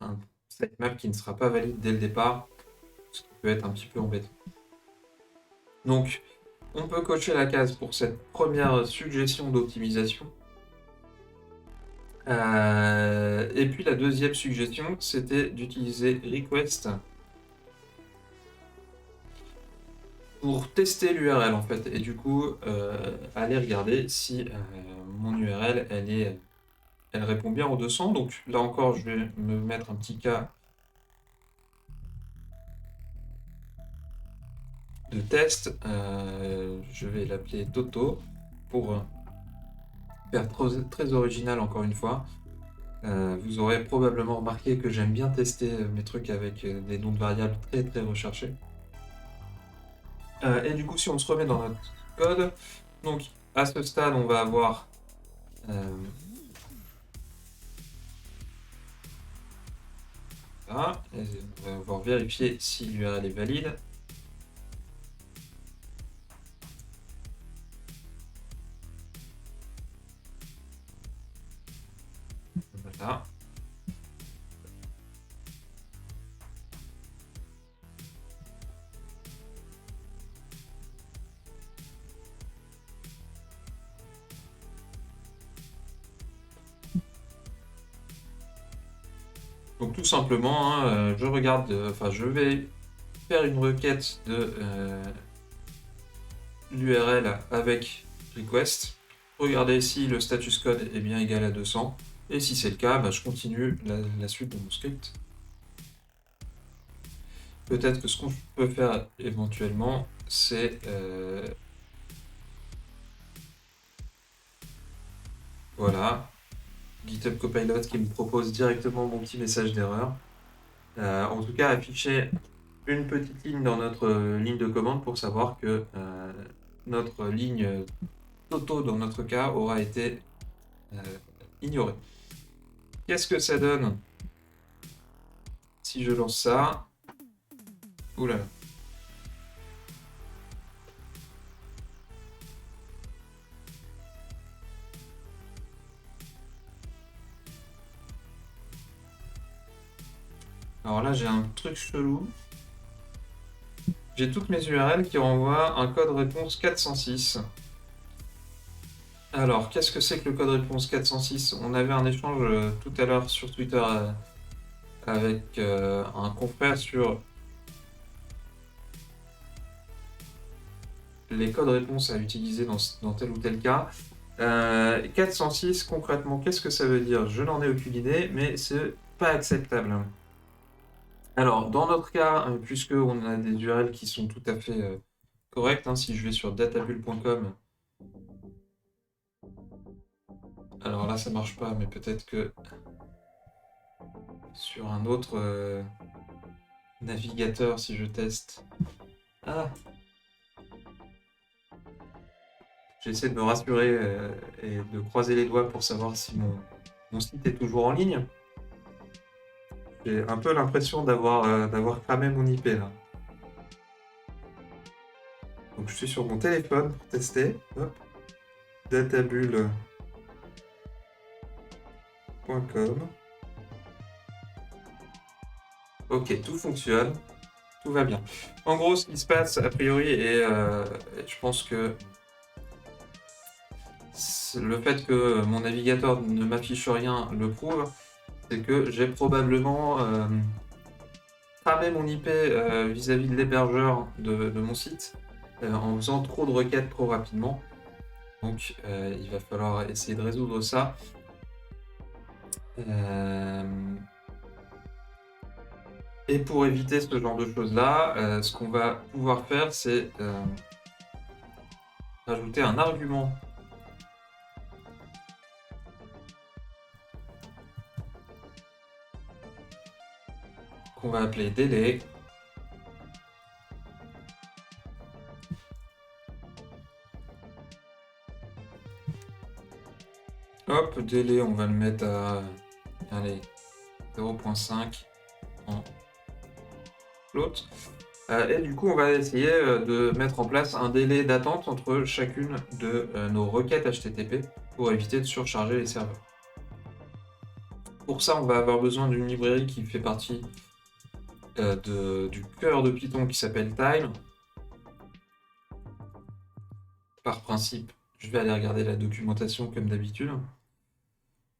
un sitemap qui ne sera pas valide dès le départ, ce qui peut être un petit peu embêtant. Donc, on peut cocher la case pour cette première suggestion d'optimisation. Et puis la deuxième suggestion, c'était d'utiliser request pour tester l'URL en fait, et du coup aller regarder si mon URL elle répond bien aux 200. Donc là encore, je vais me mettre un petit cas de test. Je vais l'appeler Toto pour faire très original encore une fois. Vous aurez probablement remarqué que j'aime bien tester mes trucs avec des noms de variables très très recherchés. Et du coup, si on se remet dans notre code, donc à ce stade, on va avoir voilà, et on va pouvoir vérifier si l'URL est valide. Voilà. Donc tout simplement, hein, je regarde, je vais faire une requête de l'URL avec request. Regardez si le status code est bien égal à 200. Et si c'est le cas, je continue la suite de mon script. Peut-être que ce qu'on peut faire éventuellement, c'est voilà. GitHub Copilot qui me propose directement mon petit message d'erreur. En tout cas, afficher une petite ligne dans notre ligne de commande pour savoir que notre ligne Toto, dans notre cas, aura été ignorée. Qu'est-ce que ça donne si je lance ça? Oula. Alors là, j'ai un truc chelou. J'ai toutes mes URL qui renvoient un code réponse 406. Alors, qu'est-ce que c'est que le code réponse 406? On avait un échange tout à l'heure sur Twitter avec un confrère sur les codes réponse à utiliser dans tel ou tel cas. 406, concrètement, qu'est-ce que ça veut dire? Je n'en ai aucune idée, mais c'est pas acceptable. Alors, dans notre cas, puisque on a des URL qui sont tout à fait correctes, si je vais sur databull.com, alors là ça marche pas, mais peut-être que sur un autre navigateur, si je teste. Ah! J'essaie de me rassurer et de croiser les doigts pour savoir si mon site est toujours en ligne. J'ai un peu l'impression d'avoir cramé mon IP là. Donc je suis sur mon téléphone pour tester. Hop. Databull.com. Ok, tout fonctionne. Tout va bien. En gros, ce qui se passe a priori, et je pense que le fait que mon navigateur ne m'affiche rien le prouve, c'est que j'ai probablement cramé mon IP vis-à-vis de l'hébergeur de mon site en faisant trop de requêtes trop rapidement. Donc il va falloir essayer de résoudre ça. Et pour éviter ce genre de choses-là, ce qu'on va pouvoir faire, c'est rajouter un argument qu'on va appeler délai. Hop, délai, on va le mettre à allez, 0.5 en float. Et du coup, on va essayer de mettre en place un délai d'attente entre chacune de nos requêtes HTTP pour éviter de surcharger les serveurs. Pour ça, on va avoir besoin d'une librairie qui fait partie du cœur de Python qui s'appelle Time. Par principe, je vais aller regarder la documentation comme d'habitude.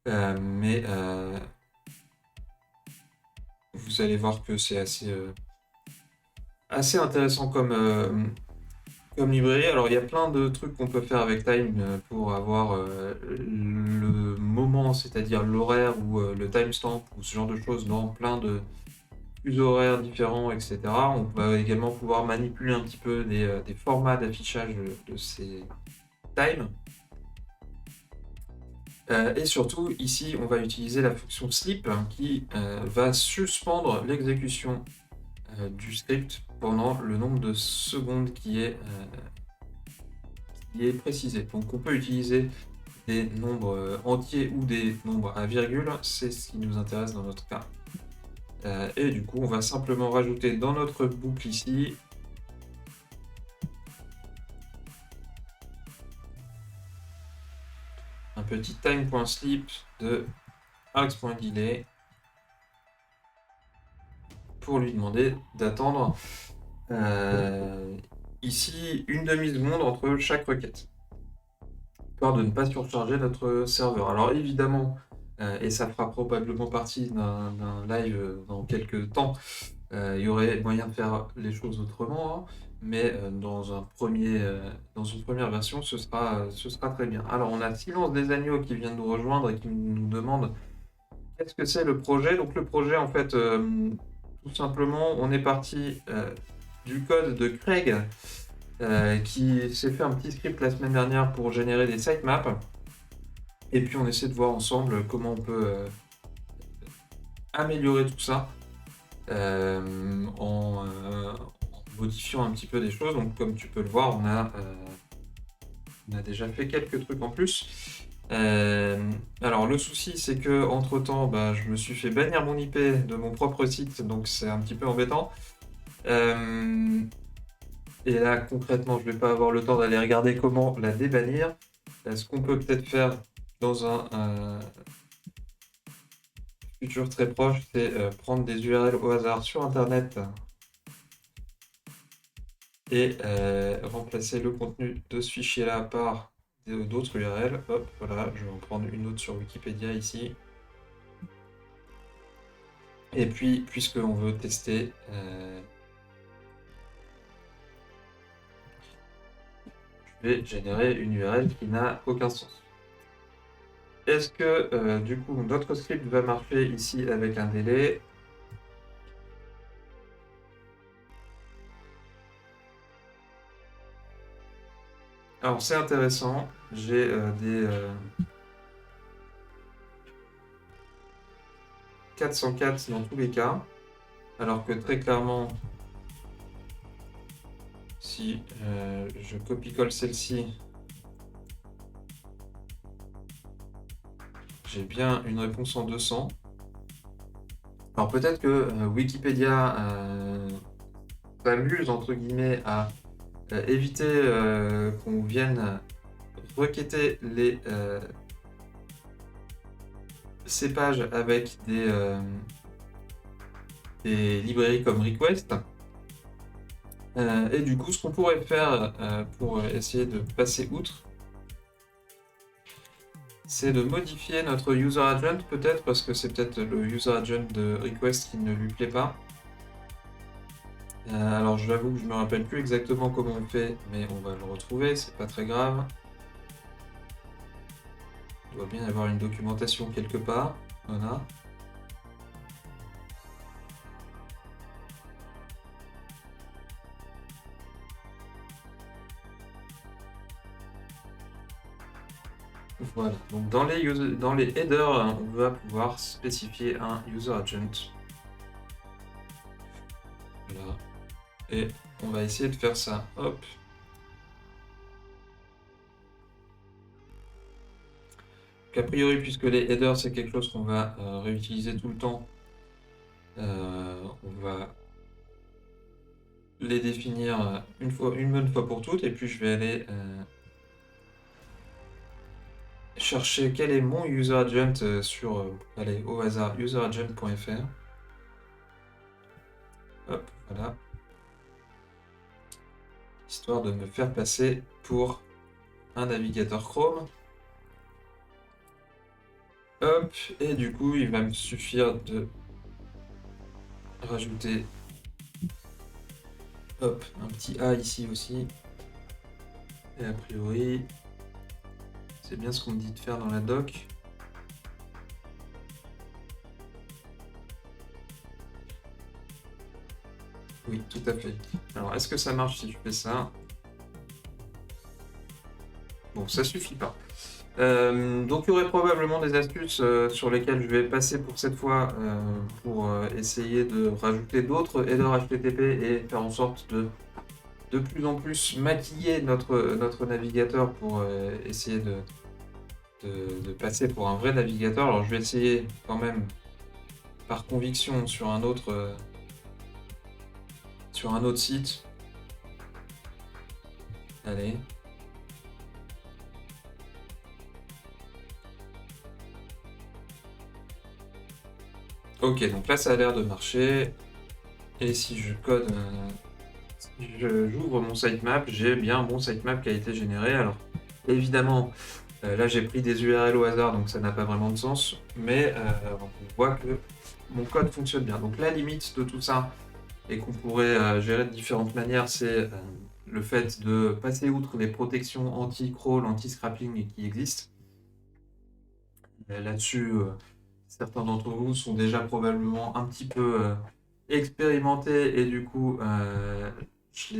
Mais vous allez voir que c'est assez intéressant comme librairie. Alors il y a plein de trucs qu'on peut faire avec Time pour avoir le moment, c'est-à-dire l'horaire ou le timestamp ou ce genre de choses dans plein de fuseaux horaires différents, etc. On va également pouvoir manipuler un petit peu des formats d'affichage de ces times. Et surtout, ici, on va utiliser la fonction sleep qui va suspendre l'exécution du script pendant le nombre de secondes qui est précisé. Donc on peut utiliser des nombres entiers ou des nombres à virgule, c'est ce qui nous intéresse dans notre cas. Et du coup, on va simplement rajouter dans notre boucle ici un petit time.sleep de args.delay pour lui demander d'attendre ici une demi-seconde entre chaque requête, histoire de ne pas surcharger notre serveur. Alors évidemment, et ça fera probablement partie d'un live dans quelques temps, il y aurait moyen de faire les choses autrement, mais dans une première version, ce sera très bien. Alors on a Silence des Agneaux qui vient de nous rejoindre et qui nous demande qu'est-ce que c'est le projet. Donc le projet, en fait, tout simplement, on est parti du code de Craig qui s'est fait un petit script la semaine dernière pour générer des sitemaps. Et puis on essaie de voir ensemble comment on peut améliorer tout ça en modifiant un petit peu des choses. Donc comme tu peux le voir, on a déjà fait quelques trucs en plus. Alors le souci c'est que entre temps je me suis fait bannir mon IP de mon propre site, donc c'est un petit peu embêtant. Et là concrètement je vais pas avoir le temps d'aller regarder comment la débannir. Ce qu'on peut peut-être faire dans un futur très proche, c'est prendre des URL au hasard sur internet et remplacer le contenu de ce fichier là par d'autres URL. Hop, voilà, je vais en prendre une autre sur Wikipédia ici. Et puis, puisqu'on veut tester, je vais générer une URL qui n'a aucun sens. Est-ce que, du coup, notre script va marcher ici avec un délai? Alors, c'est intéressant. J'ai des 404 dans tous les cas. Alors que très clairement, si je copie-colle celle-ci, j'ai bien une réponse en 200. Alors peut-être que Wikipédia s'amuse entre guillemets à éviter qu'on vienne requêter ces pages avec des librairies comme request. Et du coup, ce qu'on pourrait faire pour essayer de passer outre, c'est de modifier notre user agent peut-être, parce que c'est peut-être le user agent de request qui ne lui plaît pas. Alors je l'avoue que je me rappelle plus exactement comment on fait, mais on va le retrouver, c'est pas très grave. Il doit bien y avoir une documentation quelque part. Voilà. Voilà, donc dans les headers, on va pouvoir spécifier un user agent. Voilà. Et on va essayer de faire ça. Hop. A priori, puisque les headers, c'est quelque chose qu'on va réutiliser tout le temps, on va les définir une bonne fois pour toutes. Et puis, je vais aller chercher quel est mon user agent sur, allez, au hasard, useragent.fr. Hop, voilà. Histoire de me faire passer pour un navigateur Chrome. Hop, et du coup, il va me suffire de rajouter hop, un petit A ici aussi. Et a priori, c'est bien ce qu'on me dit de faire dans la doc. Oui, tout à fait. Alors, est-ce que ça marche si je fais ça? Bon, ça suffit pas. Donc il y aurait probablement des astuces sur lesquelles je vais passer pour cette fois pour essayer de rajouter d'autres headers HTTP et faire en sorte de plus en plus maquiller notre navigateur pour essayer de passer pour un vrai navigateur. Alors je vais essayer quand même par conviction sur un autre site. Allez. Ok, donc là ça a l'air de marcher. Et si je code, si j'ouvre mon sitemap, j'ai bien mon sitemap qui a été généré. Alors évidemment, là j'ai pris des URL au hasard, donc ça n'a pas vraiment de sens. Mais on voit que mon code fonctionne bien. Donc la limite de tout ça, et qu'on pourrait gérer de différentes manières, c'est le fait de passer outre les protections anti-crawl, anti-scrapping qui existent. Là-dessus, certains d'entre vous sont déjà probablement un petit peu expérimentés et du coup, je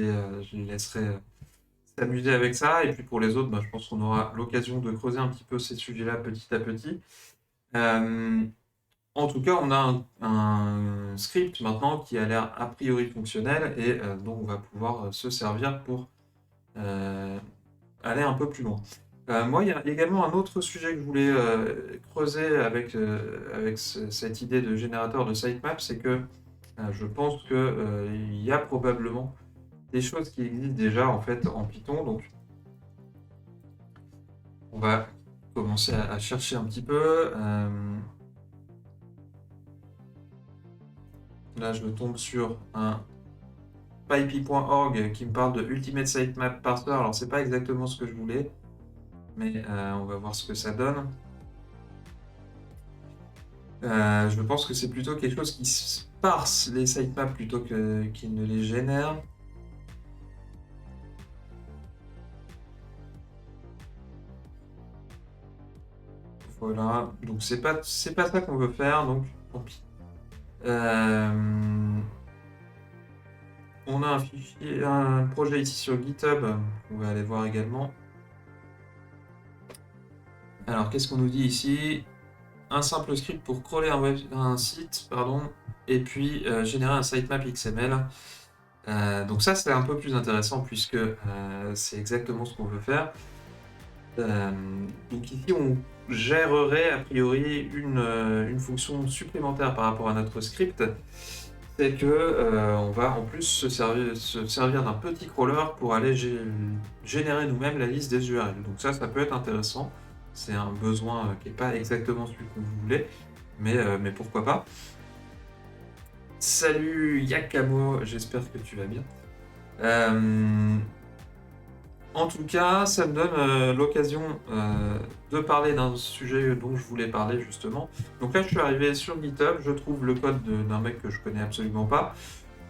les laisserai s'amuser avec ça. Et puis pour les autres, je pense qu'on aura l'occasion de creuser un petit peu ces sujets-là petit à petit. En tout cas, on a un script maintenant qui a l'air a priori fonctionnel et dont on va pouvoir se servir pour aller un peu plus loin. Moi, il y a également un autre sujet que je voulais creuser avec cette idée de générateur de sitemap, c'est que je pense qu'il y a probablement des choses qui existent déjà en fait en Python. Donc, on va commencer à chercher un petit peu. Là, je tombe sur un pipey.org qui me parle de Ultimate Sitemap Parser. Alors, c'est pas exactement ce que je voulais, mais on va voir ce que ça donne. Je pense que c'est plutôt quelque chose qui parse les sitemaps plutôt qu'il ne les génère. Voilà, donc c'est pas ça qu'on veut faire, donc tant pis. On a un projet ici sur GitHub, on va aller voir également. Alors, qu'est-ce qu'on nous dit ici? Un simple script pour crawler un site, et puis générer un sitemap XML. Donc ça, c'est un peu plus intéressant puisque c'est exactement ce qu'on veut faire. Donc ici, on gérerait a priori une fonction supplémentaire par rapport à notre script. C'est que on va en plus se servir d'un petit crawler pour aller générer nous-mêmes la liste des URL. Donc ça peut être intéressant. C'est un besoin qui n'est pas exactement celui que vous voulez, mais pourquoi pas. Salut Yakamo, j'espère que tu vas bien. En tout cas, ça me donne l'occasion de parler d'un sujet dont je voulais parler justement. Donc là, je suis arrivé sur GitHub, je trouve le code d'un mec que je connais absolument pas.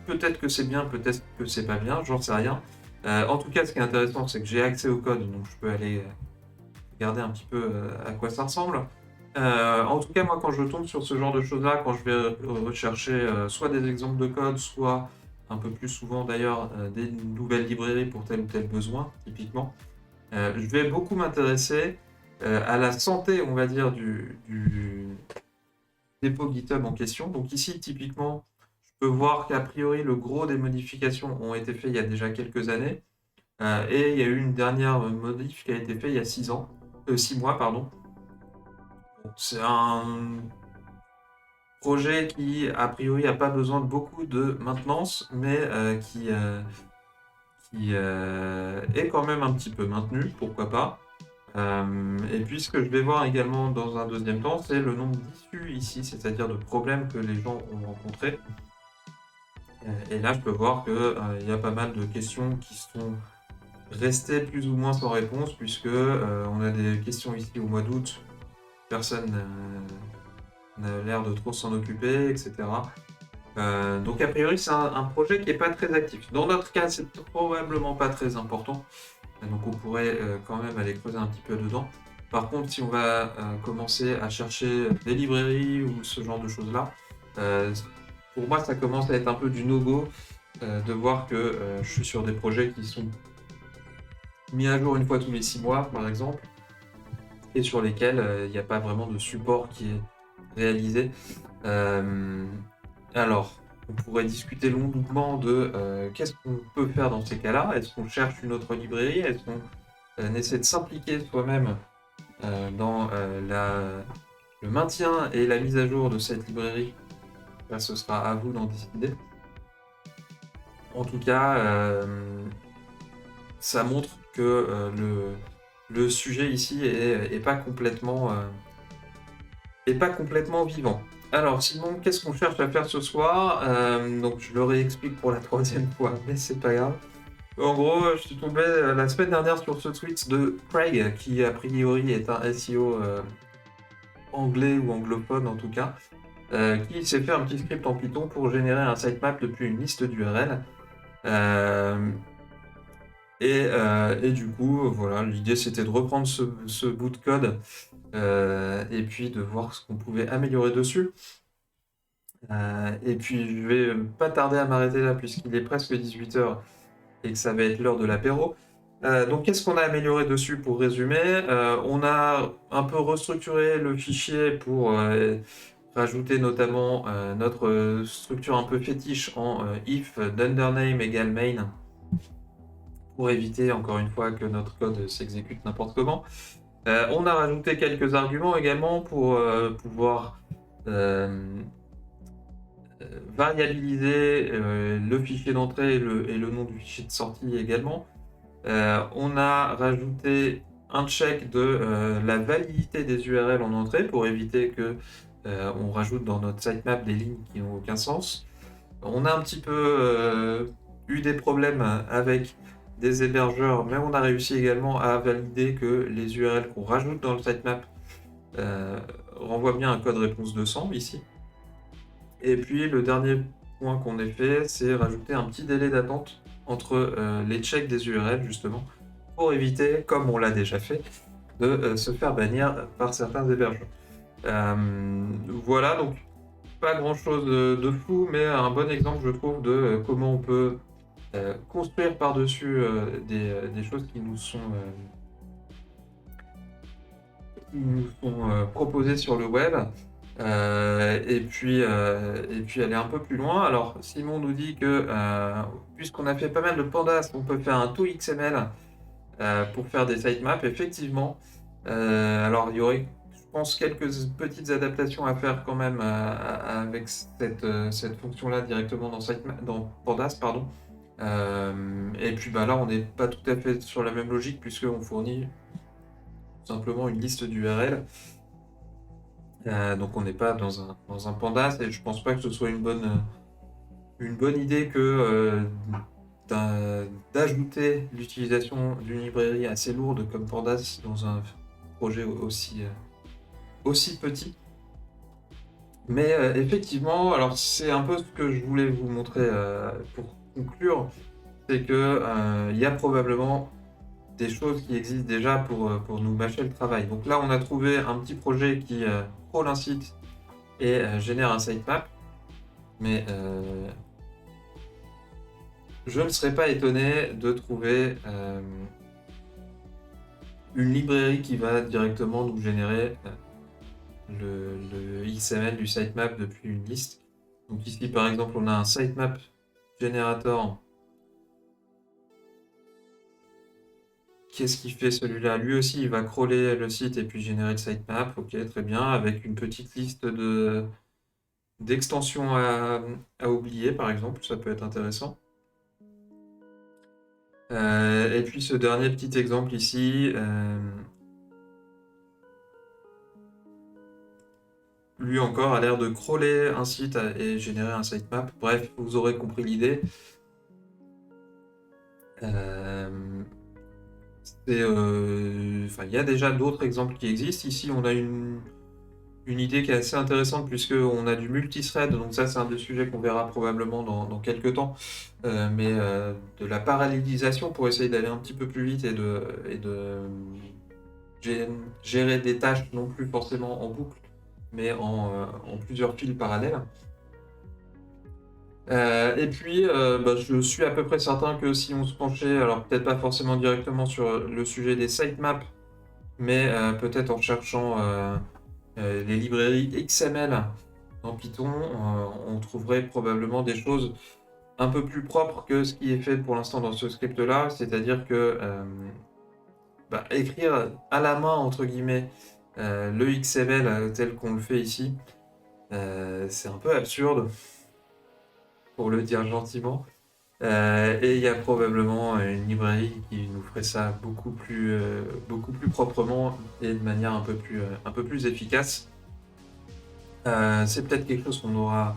Peut-être que c'est bien, peut-être que c'est pas bien, j'en sais rien. En tout cas, ce qui est intéressant, c'est que j'ai accès au code, donc je peux aller regarder un petit peu à quoi ça ressemble. En tout cas, moi, quand je tombe sur ce genre de choses-là, quand je vais rechercher soit des exemples de code, soit un peu plus souvent d'ailleurs des nouvelles librairies pour tel ou tel besoin, typiquement, je vais beaucoup m'intéresser à la santé, on va dire, du dépôt GitHub en question. Donc ici, typiquement, je peux voir qu'a priori, le gros des modifications ont été faits il y a déjà quelques années. Et il y a eu une dernière modif qui a été faite il y a 6 mois, pardon. C'est un projet qui, a priori, n'a pas besoin de beaucoup de maintenance, mais qui est quand même un petit peu maintenu, pourquoi pas. Et puis ce que je vais voir également dans un deuxième temps, c'est le nombre d'issues ici, c'est-à-dire de problèmes que les gens ont rencontrés. Et là, je peux voir qu'il y a pas mal de questions qui sont restées plus ou moins sans réponse, puisque on a des questions ici au mois d'août, personne n'a l'air de trop s'en occuper, etc. Donc a priori, c'est un projet qui n'est pas très actif. Dans notre cas, c'est probablement pas très important, donc on pourrait quand même aller creuser un petit peu dedans. Par contre, si on va commencer à chercher des librairies ou ce genre de choses-là, pour moi, ça commence à être un peu du no-go de voir que je suis sur des projets qui sont mis à jour une fois tous les 6 mois, par exemple, et sur lesquels il n'y a pas vraiment de support qui est réalisé. Alors, on pourrait discuter longuement de qu'est-ce qu'on peut faire dans ces cas-là. Est-ce qu'on cherche une autre librairie? Est-ce qu'on essaie de s'impliquer soi-même dans le maintien et la mise à jour de cette librairie? Là, ce sera à vous d'en décider. En tout cas, ça montre que le sujet ici est pas complètement vivant. Alors, sinon, qu'est-ce qu'on cherche à faire ce soir? Donc, je le réexplique pour la 3e fois, mais c'est pas grave. En gros, je suis tombé la semaine dernière sur ce tweet de Craig, qui a priori est un SEO anglais ou anglophone en tout cas, qui s'est fait un petit script en Python pour générer un sitemap depuis une liste d'URL. Et du coup, voilà, l'idée c'était de reprendre ce bout de code et puis de voir ce qu'on pouvait améliorer dessus. Et puis je vais pas tarder à m'arrêter là puisqu'il est presque 18h et que ça va être l'heure de l'apéro. Donc qu'est-ce qu'on a amélioré dessus pour résumer? On a un peu restructuré le fichier pour rajouter notamment notre structure un peu fétiche en if d'undername égale main pour éviter encore une fois que notre code s'exécute n'importe comment. On a rajouté quelques arguments également pour pouvoir variabiliser le fichier d'entrée et le nom du fichier de sortie également. On a rajouté un check de la validité des URL en entrée pour éviter que on rajoute dans notre sitemap des lignes qui n'ont aucun sens. On a un petit peu eu des problèmes avec des hébergeurs, mais on a réussi également à valider que les URL qu'on rajoute dans le sitemap renvoient bien un code réponse 200 ici. Et puis le dernier point qu'on ait fait, c'est rajouter un petit délai d'attente entre les checks des URL justement, pour éviter, comme on l'a déjà fait, de se faire bannir par certains hébergeurs. Voilà, donc pas grand chose de fou, mais un bon exemple, je trouve, de comment on peut construire par-dessus des choses qui nous sont proposées sur le web. Et puis aller un peu plus loin. Alors Simon nous dit que puisqu'on a fait pas mal de pandas, on peut faire un toXML pour faire des sitemaps, effectivement. Alors il y aurait, je pense, quelques petites adaptations à faire quand même avec cette fonction-là directement dans Pandas, pardon. Et puis bah, là, on n'est pas tout à fait sur la même logique puisqu'on fournit simplement une liste d'URL. Donc on n'est pas dans un pandas et je pense pas que ce soit une bonne idée que d'ajouter l'utilisation d'une librairie assez lourde comme pandas dans un projet aussi petit. Mais effectivement, alors c'est un peu ce que je voulais vous montrer pour conclure, c'est que il y a probablement des choses qui existent déjà pour nous mâcher le travail. Donc là, on a trouvé un petit projet qui crawl un site et génère un sitemap, mais je ne serais pas étonné de trouver une librairie qui va directement nous générer le XML du sitemap depuis une liste. Donc ici, par exemple, on a un sitemap generator. Qu'est-ce qu'il fait celui-là? Lui aussi, il va crawler le site et puis générer le sitemap. Ok, très bien, avec une petite liste d'extensions à oublier, par exemple. Ça peut être intéressant. Et puis ce dernier petit exemple ici, lui encore a l'air de crawler un site et générer un sitemap. Bref, vous aurez compris l'idée. Il y a déjà d'autres exemples qui existent. Ici, on a une idée qui est assez intéressante puisqu'on a du multithread. Donc ça, c'est un des sujets qu'on verra probablement dans quelques temps. Mais de la parallélisation pour essayer d'aller un petit peu plus vite et de gérer des tâches non plus forcément en boucle, mais en plusieurs fils parallèles. Et puis, je suis à peu près certain que si on se penchait, alors peut-être pas forcément directement sur le sujet des sitemaps, mais peut-être en cherchant les librairies XML dans Python, on trouverait probablement des choses un peu plus propres que ce qui est fait pour l'instant dans ce script-là, c'est-à-dire que écrire à la main, entre guillemets, le XML tel qu'on le fait ici, c'est un peu absurde, pour le dire gentiment. Et il y a probablement une librairie qui nous ferait ça beaucoup plus proprement et de manière un peu plus efficace. C'est peut-être quelque chose qu'on aura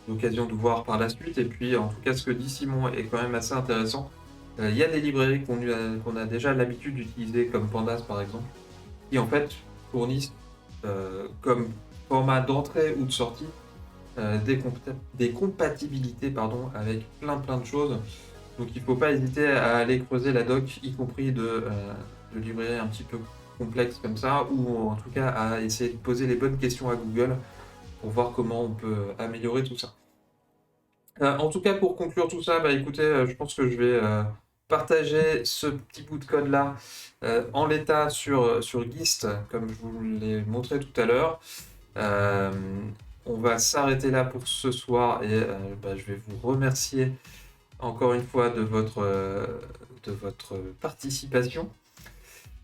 l'occasion de voir par la suite. Et puis, en tout cas, ce que dit Simon est quand même assez intéressant. Il y a des librairies qu'on a déjà l'habitude d'utiliser, comme Pandas par exemple, qui en fait fournissent comme format d'entrée ou de sortie des compatibilités avec plein de choses. Donc il ne faut pas hésiter à aller creuser la doc, y compris de librairies un petit peu complexes comme ça, ou en tout cas à essayer de poser les bonnes questions à Google pour voir comment on peut améliorer tout ça. En tout cas, pour conclure tout ça, écoutez, je pense que je vais partager ce petit bout de code-là en l'état sur Gist, comme je vous l'ai montré tout à l'heure. On va s'arrêter là pour ce soir et je vais vous remercier encore une fois de votre participation.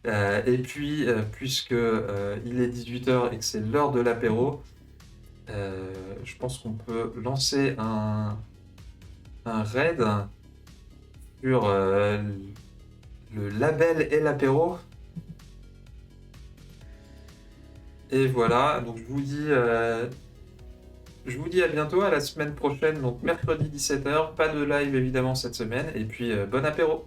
Et puis, puisque il est 18h et que c'est l'heure de l'apéro, je pense qu'on peut lancer un raid sur le label et l'apéro. Et voilà, donc je vous dis à bientôt, à la semaine prochaine, donc mercredi 17h. Pas de live évidemment cette semaine, et puis bon apéro.